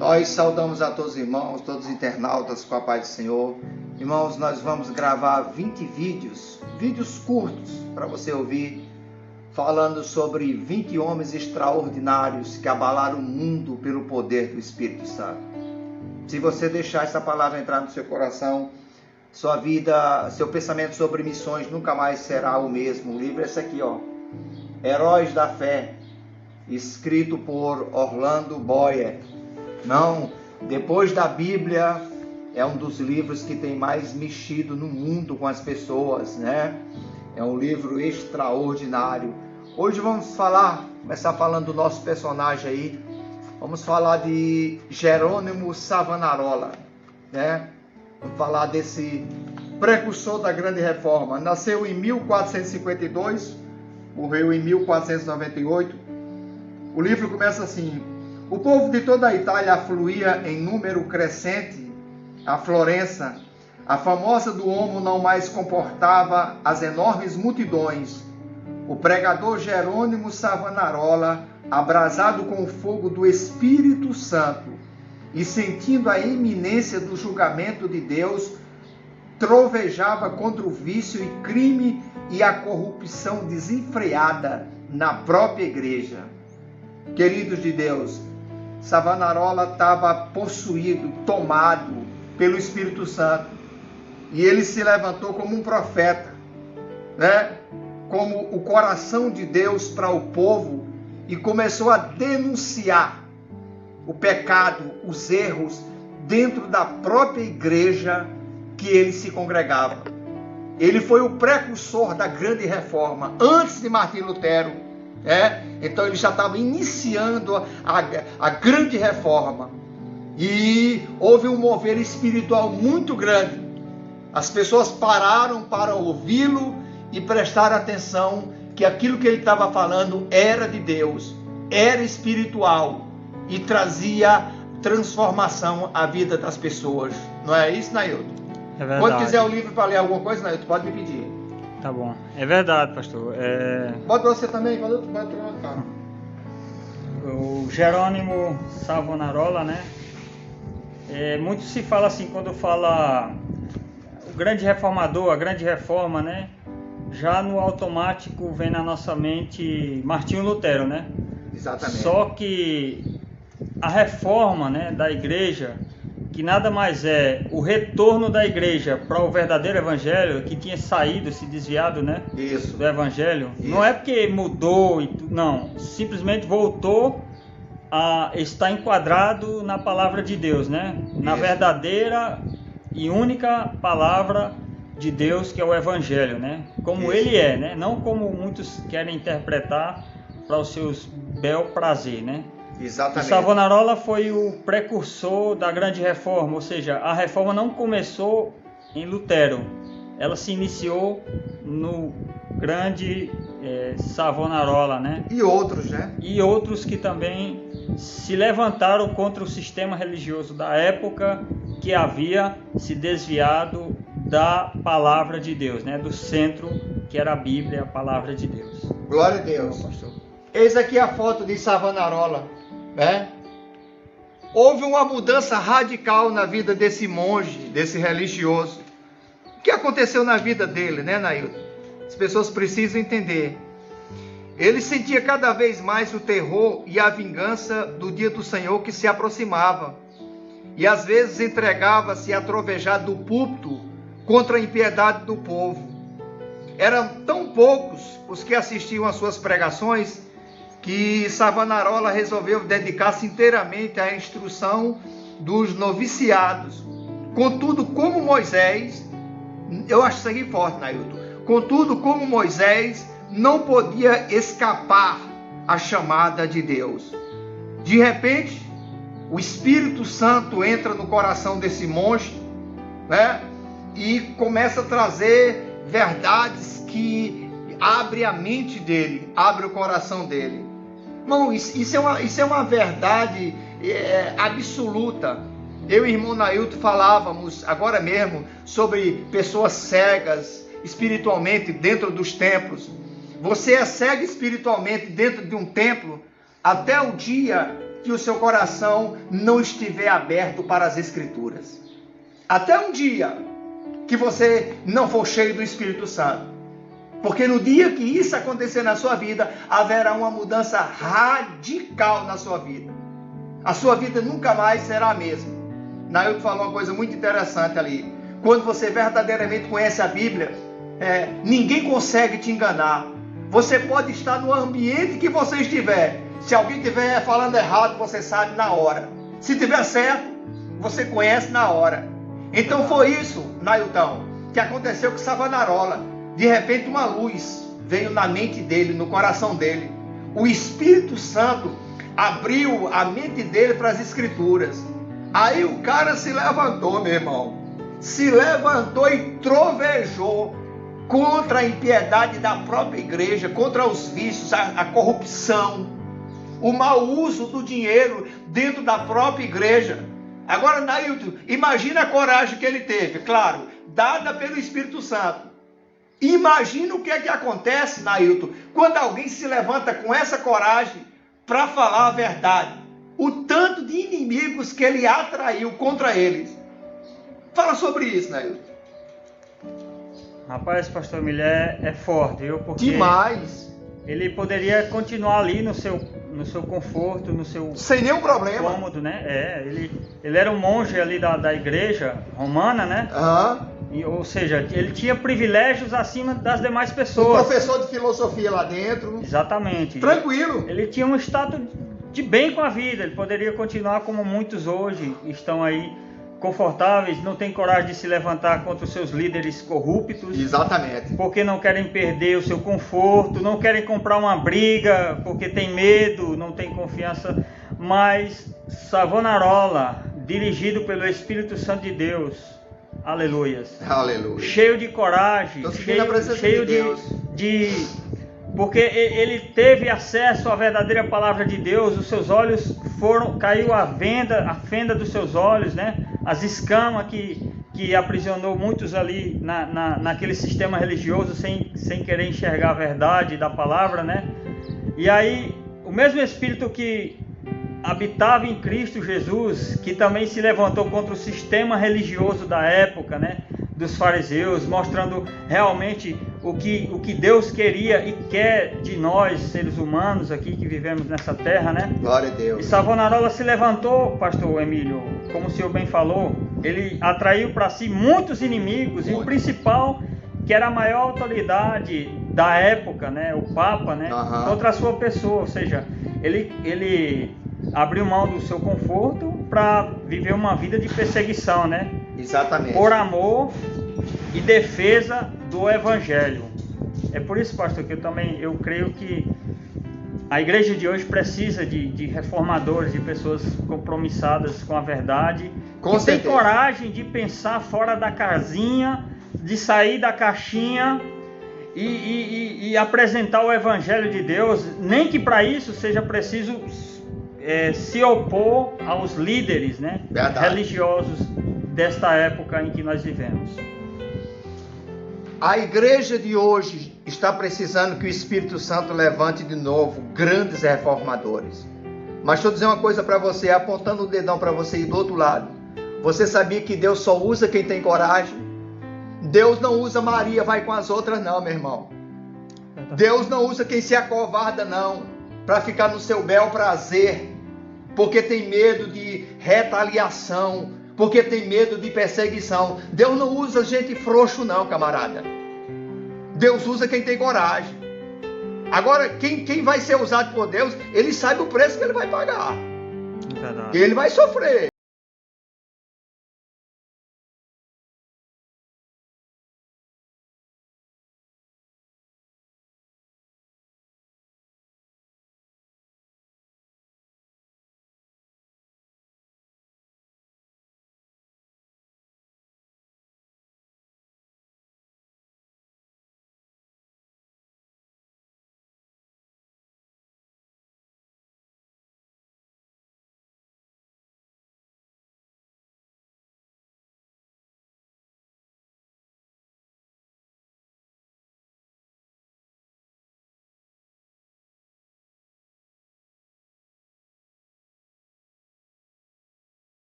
Nós saudamos a todos os irmãos, todos os internautas com a paz do Senhor. Irmãos, nós vamos gravar 20 vídeos curtos para você ouvir, falando sobre 20 homens extraordinários que abalaram o mundo pelo poder do Espírito Santo. Se você deixar essa palavra entrar no seu coração, sua vida, seu pensamento sobre missões nunca mais será o mesmo. O livro é esse aqui, ó, Heróis da Fé, escrito por Orlando Boyer. Não, depois da Bíblia, é um dos livros que tem mais mexido no mundo com as pessoas, né? É um livro extraordinário. Hoje vamos começar falando do nosso personagem aí. Vamos falar de Jerônimo Savonarola, né? Vamos falar desse precursor da Grande Reforma. Nasceu em 1452, morreu em 1498. O livro começa assim: o povo de toda a Itália afluía em número crescente a Florença. A famosa Duomo não mais comportava as enormes multidões. O pregador Jerônimo Savonarola, abrasado com o fogo do Espírito Santo e sentindo a iminência do julgamento de Deus, trovejava contra o vício e crime e a corrupção desenfreada na própria igreja. Queridos de Deus, Savonarola estava possuído, tomado pelo Espírito Santo, e ele se levantou como um profeta, né? Como o coração de Deus para o povo, e começou a denunciar o pecado, os erros dentro da própria igreja que ele se congregava. Ele foi o precursor da Grande Reforma, antes de Martim Lutero, então ele já estava iniciando a Grande Reforma, e houve um mover espiritual muito grande. As pessoas pararam para ouvi-lo e prestar atenção que aquilo que ele estava falando era de Deus, era espiritual e trazia transformação à vida das pessoas. Não é isso, Nailton? É verdade. Quando quiser o livro para ler alguma coisa, Nailton, pode me pedir. Tá bom. É verdade, pastor. Pode você também, pode trocar. O Jerônimo Savonarola, né? Muito se fala assim, quando fala o grande reformador, a grande reforma, né? Já no automático vem na nossa mente Martinho Lutero, né? Exatamente. Só que a reforma, né, da igreja, que nada mais é o retorno da igreja para o verdadeiro evangelho, que tinha saído, se desviado, né? Isso. Do evangelho. Isso. Não é porque mudou, não. Simplesmente voltou a estar enquadrado na palavra de Deus, né? Na verdadeira e única palavra de Deus, que é o evangelho, né? Como ele é, né? Não como muitos querem interpretar para os seus bel prazer, né? Exatamente. O Savonarola foi o precursor da Grande Reforma, ou seja, a reforma não começou em Lutero, ela se iniciou no grande Savonarola, né? E outros, né? E outros que também se levantaram contra o sistema religioso da época, que havia se desviado da palavra de Deus, né? Do centro, que era a Bíblia, a palavra de Deus. Glória a Deus. Eis aqui a foto de Savonarola, né? Houve uma mudança radical na vida desse monge, desse religioso. O que aconteceu na vida dele, né, Nailton? As pessoas precisam entender. Ele sentia cada vez mais o terror e a vingança do dia do Senhor que se aproximava. E às vezes entregava-se a trovejar do púlpito contra a impiedade do povo. Eram tão poucos os que assistiam às suas pregações que Savonarola resolveu dedicar-se inteiramente à instrução dos noviciados. Contudo, como Moisés, eu acho isso aqui forte, Nailton. Contudo, como Moisés, não podia escapar à chamada de Deus. De repente, o Espírito Santo entra no coração desse monge, né? E começa a trazer verdades que abre a mente dele, abre o coração dele. Irmão, isso é uma verdade absoluta. Eu e o irmão Nailton falávamos agora mesmo sobre pessoas cegas espiritualmente dentro dos templos. Você é cego espiritualmente dentro de um templo até o dia que o seu coração não estiver aberto para as Escrituras. Até um dia que você não for cheio do Espírito Santo. Porque no dia que isso acontecer na sua vida, haverá uma mudança radical na sua vida. A sua vida nunca mais será a mesma. Nailton falou uma coisa muito interessante ali. Quando você verdadeiramente conhece a Bíblia, ninguém consegue te enganar. Você pode estar no ambiente que você estiver. Se alguém estiver falando errado, você sabe na hora. Se estiver certo, você conhece na hora. Então foi isso, Nailton, que aconteceu com Savonarola. De repente uma luz veio na mente dele, no coração dele. O Espírito Santo abriu a mente dele para as Escrituras. Aí o cara se levantou, meu irmão. Se levantou e trovejou contra a impiedade da própria igreja, contra os vícios, a corrupção, o mau uso do dinheiro dentro da própria igreja. Agora, Nailton, imagina a coragem que ele teve, claro, dada pelo Espírito Santo. Imagina o que é que acontece, Nailton, quando alguém se levanta com essa coragem para falar a verdade. O tanto de inimigos que ele atraiu contra eles. Fala sobre isso, Nailton. Rapaz, pastor Milé, é forte, viu? Porque demais. Ele poderia continuar ali no seu conforto, no seu... sem nenhum problema. Cômodo, né? Ele era um monge ali da igreja romana, né? Ou seja, ele tinha privilégios acima das demais pessoas. Um professor de filosofia lá dentro. Exatamente. Tranquilo. Ele tinha um status de bem com a vida. Ele poderia continuar como muitos hoje estão aí confortáveis, não tem coragem de se levantar contra os seus líderes corruptos. Exatamente. Porque não querem perder o seu conforto, não querem comprar uma briga, porque tem medo, não tem confiança. Mas Savonarola, dirigido pelo Espírito Santo de Deus, aleluias, aleluia, cheio de coragem, cheio de porque ele teve acesso à verdadeira palavra de Deus. Os seus olhos caiu a fenda dos seus olhos, né? As escamas que aprisionou muitos ali naquele sistema religioso sem querer enxergar a verdade da palavra, né? E aí o mesmo Espírito que habitava em Cristo Jesus, que também se levantou contra o sistema religioso da época, né? Dos fariseus, mostrando realmente o que Deus queria e quer de nós, seres humanos aqui que vivemos nessa terra, né? Glória a Deus. E Savonarola se levantou, pastor Emílio, como o senhor bem falou, ele atraiu para si muitos inimigos, e o principal, que era a maior autoridade da época, né? O Papa, né? Contra a sua pessoa, ou seja, ele abriu mão do seu conforto para viver uma vida de perseguição, né? Exatamente. Por amor e defesa do Evangelho. É por isso, pastor, que eu creio que a igreja de hoje precisa de reformadores, de pessoas compromissadas com a verdade, que tem coragem de pensar fora da casinha, de sair da caixinha e apresentar o Evangelho de Deus, nem que para isso seja preciso se opor aos líderes, né, religiosos desta época em que nós vivemos. A igreja de hoje está precisando que o Espírito Santo levante de novo grandes reformadores. Mas deixa eu dizer uma coisa para você, apontando o dedão para você ir do outro lado. Você sabia que Deus só usa quem tem coragem? Deus não usa Maria, vai com as outras não, meu irmão. Deus não usa quem se acovarda não, para ficar no seu bel prazer, porque tem medo de retaliação, porque tem medo de perseguição. Deus não usa gente frouxo não, camarada. Deus usa quem tem coragem. Agora, quem vai ser usado por Deus, ele sabe o preço que ele vai pagar. Ele vai sofrer.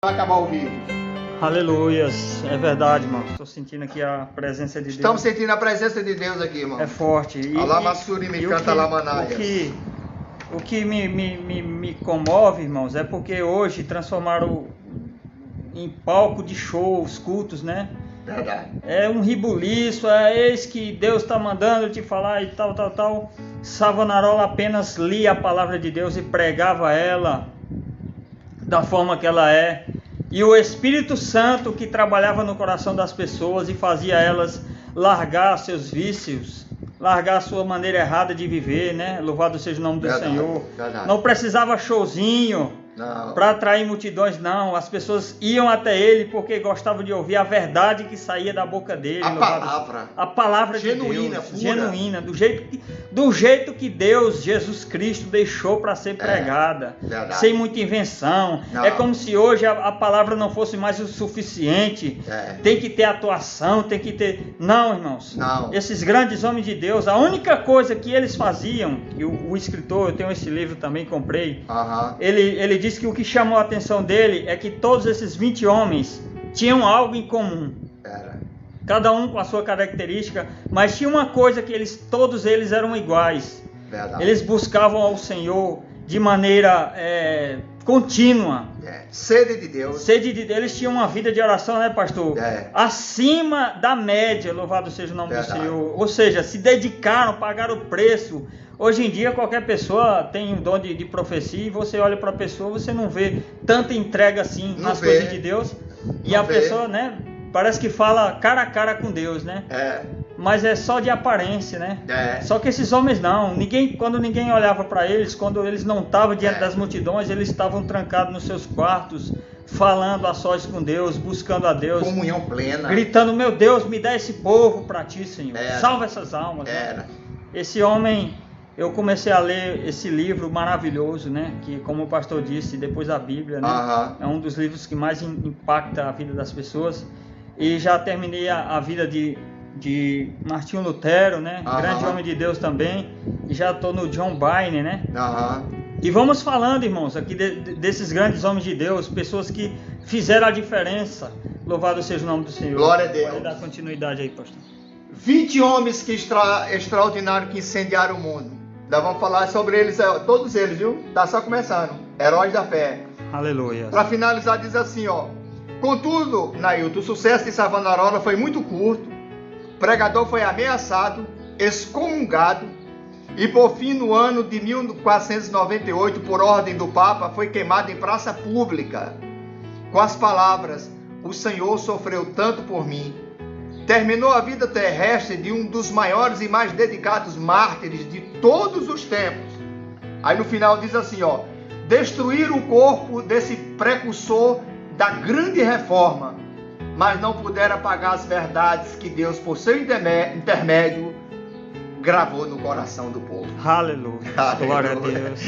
Vai acabar o vídeo. Aleluias, é verdade, irmão. Estou sentindo aqui a presença de Deus. Estamos sentindo a presença de Deus aqui, irmão. É forte. Alamassuri me canta lamanaias. O que me comove, irmãos, é porque hoje transformaram em palco de show os cultos, né? Verdade. É um ribuliço, eis que Deus está mandando te falar e tal. Savonarola apenas lia a palavra de Deus e pregava ela da forma que ela é. E o Espírito Santo que trabalhava no coração das pessoas e fazia elas largar seus vícios, largar a sua maneira errada de viver, né? Louvado seja o nome do Senhor. Verdade. Não precisava showzinho para atrair multidões, não. As pessoas iam até ele porque gostavam de ouvir a verdade que saía da boca dele. A palavra genuína, de Deus, genuína, do jeito que Deus, Jesus Cristo, deixou para ser pregada, sem muita invenção. Não. É como se hoje a palavra não fosse mais o suficiente. Tem que ter atuação, tem que ter... Não, irmãos. Não. Esses grandes homens de Deus, a única coisa que eles faziam, e o escritor, eu tenho esse livro também, comprei, ele disse que o que chamou a atenção dele é que todos esses 20 homens tinham algo em comum. Cada um com a sua característica, mas tinha uma coisa que todos eles eram iguais. Verdade. Eles buscavam ao Senhor de maneira contínua. Sede de Deus. Eles tinham uma vida de oração, né, pastor? Acima da média, louvado seja o nome do Senhor. Ou seja, se dedicaram, pagaram o preço. Hoje em dia qualquer pessoa tem um dom de profecia e você olha para a pessoa, você não vê tanta entrega assim nas coisas de Deus. E a pessoa, né, parece que fala cara a cara com Deus, né? Mas é só de aparência, né? Só que esses homens não. Quando ninguém olhava para eles, quando eles não estavam diante das multidões, eles estavam trancados nos seus quartos, falando a sós com Deus, buscando a Deus. Comunhão plena. Gritando, meu Deus, me dá esse povo para ti, Senhor. Salva essas almas. Né? Esse homem... Eu comecei a ler esse livro maravilhoso, né? Que, como o pastor disse, depois da Bíblia, né? É um dos livros que mais impacta a vida das pessoas. E já terminei a vida de Martinho Lutero, né? Grande homem de Deus também. E já estou no John Bunyan, né? E vamos falando, irmãos, aqui desses grandes homens de Deus, pessoas que fizeram a diferença. Louvado seja o nome do Senhor. Glória a Deus. Pode dar continuidade aí, pastor. 20 homens que extraordinários que incendiaram o mundo. Nós vamos falar sobre eles, todos eles, viu? Tá só começando. Heróis da fé. Aleluia. Para finalizar, diz assim, ó. Contudo, Nailton, o sucesso de Savonarola foi muito curto. O pregador foi ameaçado, excomungado e, por fim, no ano de 1498, por ordem do Papa, foi queimado em praça pública com as palavras: o Senhor sofreu tanto por mim. Terminou a vida terrestre de um dos maiores e mais dedicados mártires de todos os tempos. Aí no final diz assim, ó: destruir o corpo desse precursor da grande reforma, mas não puderam apagar as verdades que Deus, por seu intermédio, gravou no coração do povo. Aleluia. Glória a Deus.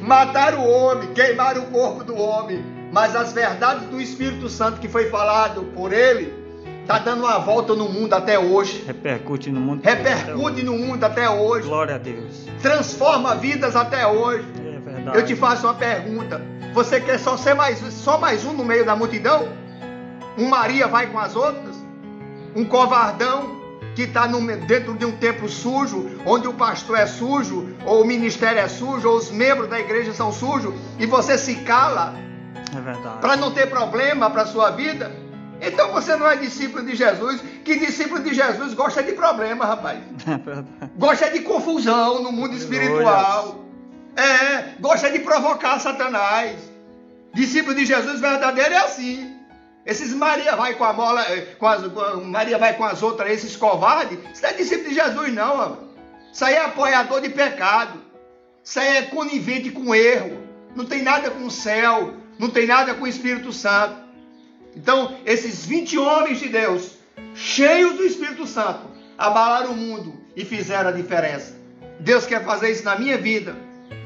Mataram o homem, queimaram o corpo do homem, mas as verdades do Espírito Santo que foi falado por ele está dando uma volta no mundo até hoje. Repercute no mundo. Repercute no mundo até hoje. Glória a Deus. Transforma vidas até hoje. É verdade. Eu te faço uma pergunta. Você quer só mais um no meio da multidão? Um Maria vai com as outras? Um covardão que está dentro de um templo sujo, onde o pastor é sujo, ou o ministério é sujo, ou os membros da igreja são sujos, e você se cala? É verdade. Para não ter problema para a sua vida? Então você não é discípulo de Jesus, que discípulo de Jesus gosta de problema, rapaz. É verdade. Gosta de confusão no mundo espiritual. Gosta de provocar Satanás. Discípulo de Jesus verdadeiro é assim. Esses Maria vai com a mola, Maria vai com as outras, esses covardes, isso não é discípulo de Jesus não, mano. Isso aí é apoiador de pecado. Isso aí é conivente com erro. Não tem nada com o céu, não tem nada com o Espírito Santo. Então, esses 20 homens de Deus, cheios do Espírito Santo, abalaram o mundo e fizeram a diferença. Deus quer fazer isso na minha vida,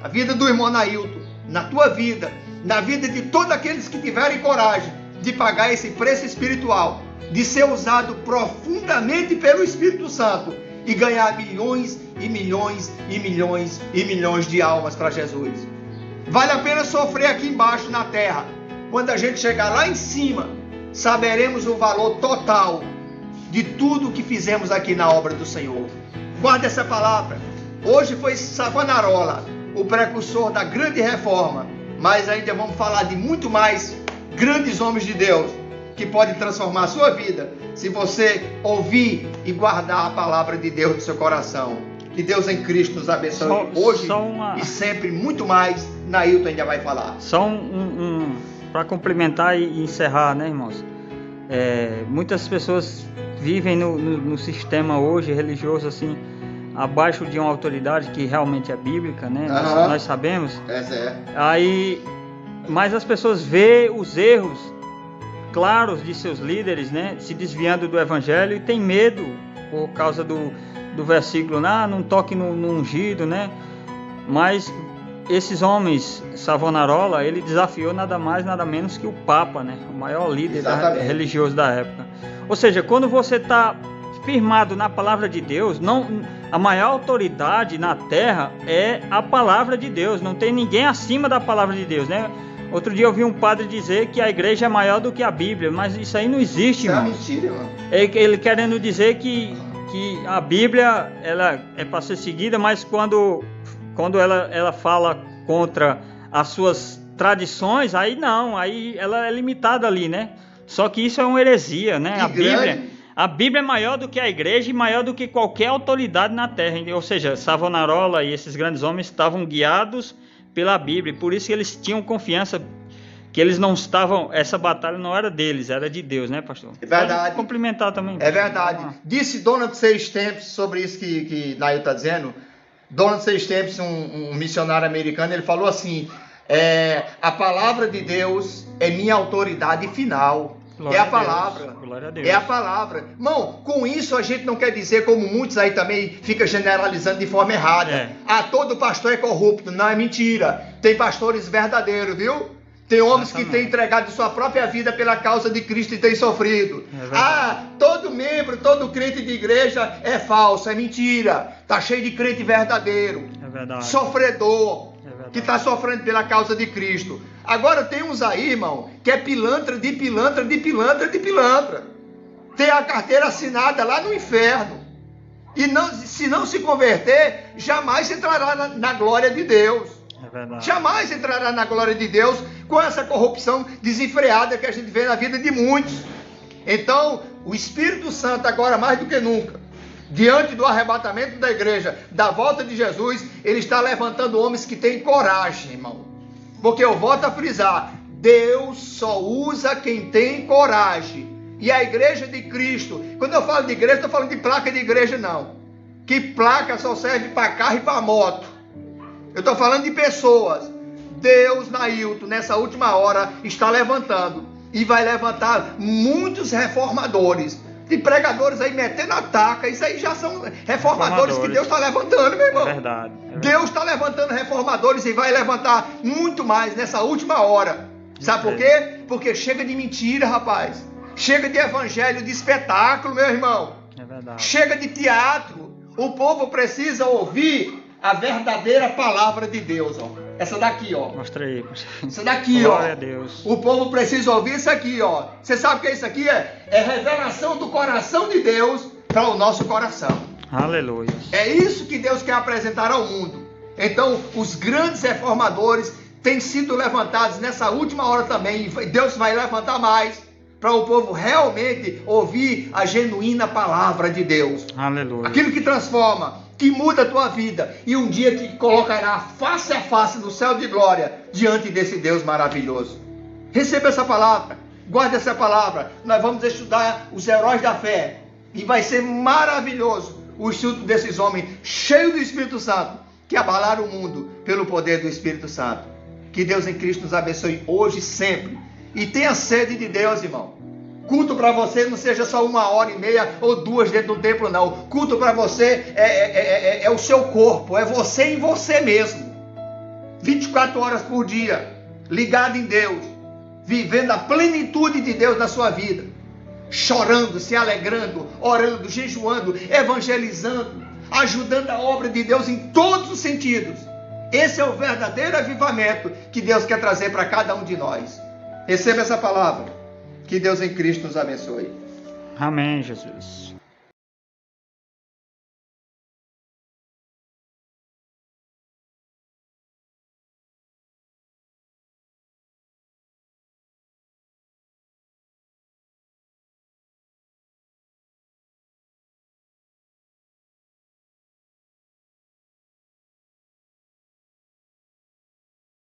na vida do irmão Nailton, na tua vida, na vida de todos aqueles que tiverem coragem de pagar esse preço espiritual, de ser usado profundamente pelo Espírito Santo e ganhar milhões e milhões e milhões e milhões de almas para Jesus. Vale a pena sofrer aqui embaixo na terra, quando a gente chegar lá em cima, saberemos o valor total de tudo que fizemos aqui na obra do Senhor. Guarda essa palavra. Hoje foi Savonarola, o precursor da grande reforma, mas ainda vamos falar de muito mais grandes homens de Deus que podem transformar a sua vida se você ouvir e guardar a palavra de Deus no seu coração. Que Deus em Cristo nos abençoe hoje e sempre muito mais. Nailton ainda vai falar. Só para complementar e encerrar, né, irmãos? Muitas pessoas vivem no sistema hoje religioso assim, abaixo de uma autoridade que realmente é bíblica, né? Nós sabemos. Mas as pessoas veem os erros claros de seus líderes, né? Se desviando do evangelho e tem medo por causa do versículo, não toque no ungido, né? Mas esses homens, Savonarola, ele desafiou nada mais, nada menos que o Papa, né? O maior líder religioso da época. Ou seja, quando você está firmado na palavra de Deus, a maior autoridade na terra é a palavra de Deus. Não tem ninguém acima da palavra de Deus, né? Outro dia eu vi um padre dizer que a igreja é maior do que a Bíblia, mas isso aí não existe, irmão. Isso é mentira, irmão. Ele querendo dizer que a Bíblia ela é para ser seguida, mas quando ela fala contra as suas tradições, aí não, aí ela é limitada ali, né? Só que isso é uma heresia, né? A Bíblia é maior do que a igreja e maior do que qualquer autoridade na terra. Ou seja, Savonarola e esses grandes homens estavam guiados pela Bíblia, por isso que eles tinham confiança que eles não estavam, essa batalha não era deles, era de Deus, né, pastor? É verdade. Pode complementar também. É verdade. Disse Donald C. Stamps sobre isso que Nail está dizendo. Donald C. Stamps, um missionário americano, ele falou assim, a palavra de Deus é minha autoridade final. Glória é a palavra. Glória a Deus. É a palavra. Irmão, com isso a gente não quer dizer, como muitos aí também ficam generalizando de forma errada. Todo pastor é corrupto. Não, é mentira. Tem pastores verdadeiros, viu? Tem homens que têm entregado sua própria vida pela causa de Cristo e têm sofrido. Todo membro, todo crente de igreja é falso, é mentira. Está cheio de crente verdadeiro. É verdade. Sofredor. Que está sofrendo pela causa de Cristo. Agora tem uns aí, irmão, que é pilantra de pilantra de pilantra de pilantra. Tem a carteira assinada lá no inferno. E se não se converter, jamais entrará na glória de Deus. É verdade. Jamais entrará na glória de Deus com essa corrupção desenfreada que a gente vê na vida de muitos. Então, o Espírito Santo agora mais do que nunca, diante do arrebatamento da igreja, da volta de Jesus, ele está levantando homens que têm coragem, irmão. Porque eu volto a frisar, Deus só usa quem tem coragem. E a igreja de Cristo, quando eu falo de igreja, não estou falando de placa de igreja não. Que placa só serve para carro e para moto. Eu estou falando de pessoas. Deus, Nailton, nessa última hora, está levantando. E vai levantar muitos reformadores. De pregadores aí metendo a taca, isso aí já são reformadores que Deus está levantando, meu irmão. É verdade. Deus está levantando reformadores e vai levantar muito mais nessa última hora. Sabe por quê? Porque chega de mentira, rapaz. Chega de evangelho, de espetáculo, meu irmão. É verdade. Chega de teatro. O povo precisa ouvir a verdadeira palavra de Deus, ó. Essa daqui, ó. Mostra aí. Essa daqui, Glória ó. a Deus. O povo precisa ouvir isso aqui, ó. Você sabe o que é isso aqui? É revelação do coração de Deus para o nosso coração. Aleluia. É isso que Deus quer apresentar ao mundo. Então, os grandes reformadores têm sido levantados nessa última hora também. E Deus vai levantar mais para o povo realmente ouvir a genuína palavra de Deus. Aleluia. Aquilo que transforma, que muda a tua vida e um dia te colocará face a face no céu de glória diante desse Deus maravilhoso. Receba essa palavra, guarde essa palavra. Nós vamos estudar os heróis da fé e vai ser maravilhoso o estudo desses homens cheios do Espírito Santo que abalaram o mundo pelo poder do Espírito Santo. Que Deus em Cristo nos abençoe hoje e sempre. E tenha sede de Deus, irmão. Culto para você não seja só 1h30 ou 2 dentro do templo, não. Culto para você é o seu corpo, é você em você mesmo. 24 horas por dia, ligado em Deus, vivendo a plenitude de Deus na sua vida. Chorando, se alegrando, orando, jejuando, evangelizando, ajudando a obra de Deus em todos os sentidos. Esse é o verdadeiro avivamento que Deus quer trazer para cada um de nós. Receba essa palavra. Que Deus em Cristo nos abençoe. Amém, Jesus.